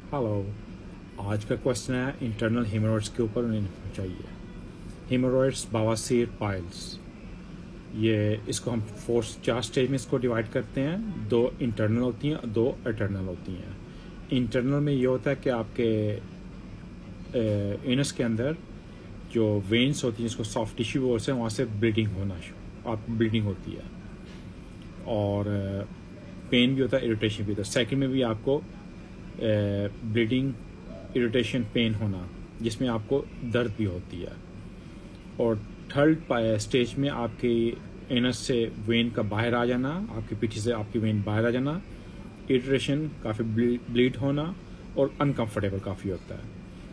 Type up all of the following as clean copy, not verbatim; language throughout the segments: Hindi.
हेलो। आज का क्वेश्चन है इंटरनल हेमोरॉइड्स के ऊपर उन्हें चाहिए। हेमोरॉइड्स, बवासीर, पाइल्स, ये इसको हम चार स्टेज में इसको डिवाइड करते हैं। दो इंटरनल होती हैं, दो एक्सटर्नल होती हैं। इंटरनल में ये होता है कि आपके एनस के अंदर जो वेन्स होती हैं, जिसको सॉफ्ट टिश्यू बोलते हैं, वहाँ से ब्लीडिंग होती है और पेन भी होता है, इरिटेशन भी होता है। सेकंड में भी आपको ब्लीडिंग, इरिटेशन, पेन होना, जिसमें आपको दर्द भी होती है। और थर्ड स्टेज में आपके एनस से वेन का बाहर आ जाना, आपकी पीठी से आपकी वेन बाहर आ जाना, इरिटेशन, काफ़ी ब्लीड होना और अनकंफर्टेबल काफ़ी होता है,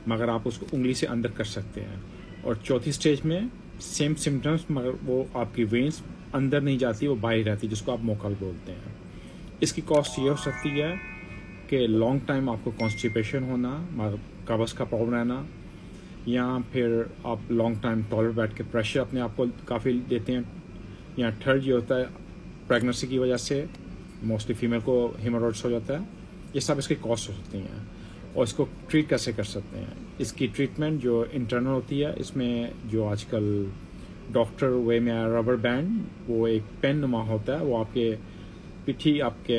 मगर आप उसको उंगली से अंदर कर सकते हैं। और चौथी स्टेज में सेम सिम्टम्स, मगर वो आपकी वेन्स अंदर नहीं जाती, वो बाहर रहती, जिसको आप मोकल बोलते हैं। इसकी कॉस्ट ये हो सकती है कि लॉन्ग टाइम आपको कॉन्स्टिपेशन होना, कब्ज़ का प्रॉब्लम रहना, या फिर आप लॉन्ग टाइम टॉयलेट बैठ के प्रेशर अपने आप को काफ़ी देते हैं। या थर्ड ये होता है प्रेगनेंसी की वजह से मोस्टली फीमेल को हेमोरॉइड्स हो जाता है। ये सब इसकी कॉस्ट हो सकती हैं। और इसको ट्रीट कैसे कर सकते हैं? इसकी ट्रीटमेंट जो इंटरनल होती है, इसमें जो आजकल डॉक्टर वे में रबर बैंड, वो एक पेन नुमा होता है, वो आपके पिठी, आपके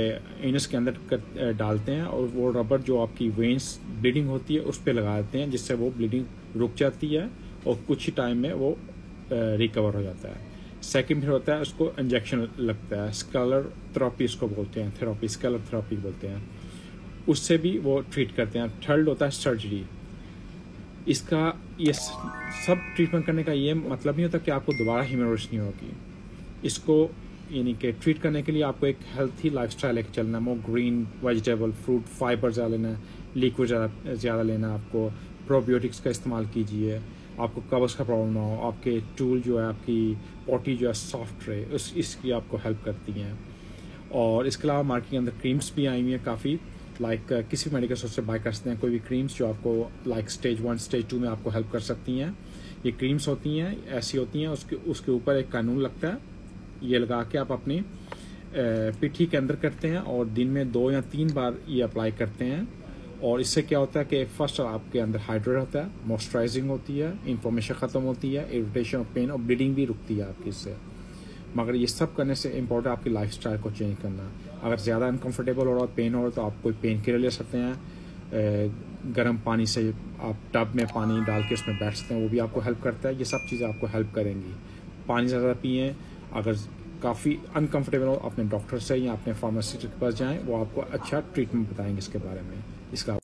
एनस के अंदर डालते हैं और वो रबर जो आपकी वेन्स ब्लीडिंग होती है उस पर लगा देते हैं, जिससे वो ब्लीडिंग रुक जाती है और कुछ ही टाइम में वो रिकवर हो जाता है। सेकंड फिर होता है उसको इंजेक्शन लगता है, स्केलर थेरेपी इसको बोलते हैं, स्केलर थेरेपी बोलते हैं, उससे भी वो ट्रीट करते हैं। थर्ड होता है सर्जरी। इसका ये सब ट्रीटमेंट करने का ये मतलब नहीं होता कि आपको दोबारा हेमोरॉइड्स नहीं होगी। इसको यानी कि ट्रीट करने के लिए आपको एक हेल्थी लाइफस्टाइल लेके चलना है। मोर ग्रीन वेजिटेबल, फ्रूट, फाइबर ज़्यादा लेना है, लिक्विड ज़्यादा लेना है, आपको प्रोबायोटिक्स का इस्तेमाल कीजिए, आपको कब्ज़ का प्रॉब्लम ना हो, आपके टूल जो है, आपकी पॉटी जो है सॉफ्ट रहे, इसकी आपको हेल्प करती हैं। और इसके अलावा मार्केट के अंदर क्रीम्स भी आई हुई हैं काफ़ी, लाइक किसी मेडिकल स्टोर से बाय कर सकते हैं कोई भी क्रीम्स जो आपको लाइक स्टेज 1, स्टेज 2 में आपको हेल्प कर सकती हैं। ये क्रीम्स होती हैं, ऐसी होती हैं, उसके ऊपर एक कानून लगता है, ये लगा के आप अपनी पिठी के अंदर करते हैं और दिन में 2 या 3 बार ये अप्लाई करते हैं। और इससे क्या होता है कि फर्स्ट आपके अंदर हाइड्रेट होता है, मॉइस्चराइजिंग होती है, इन्फ्लेमेशन ख़त्म होती है, इरिटेशन और पेन और ब्लीडिंग भी रुकती है आपकी इससे। मगर ये सब करने से इम्पोर्टेंट आपकी लाइफस्टाइल को चेंज करना। अगर ज़्यादा अनकंफर्टेबल हो रहा है, पेन हो रहा है, तो आप कोई पेन किलर ले सकते हैं। गर्म पानी से आप टब में पानी डाल के उसमें बैठ सकते हैं, वो भी आपको हेल्प करता है। ये सब चीज़ें आपको हेल्प करेंगी। पानी ज़्यादा पिएँ। अगर काफ़ी अनकंफर्टेबल हो, अपने डॉक्टर से या अपने फार्मासिस्ट के पास जाएं, वो आपको अच्छा ट्रीटमेंट बताएंगे इसके बारे में। इसका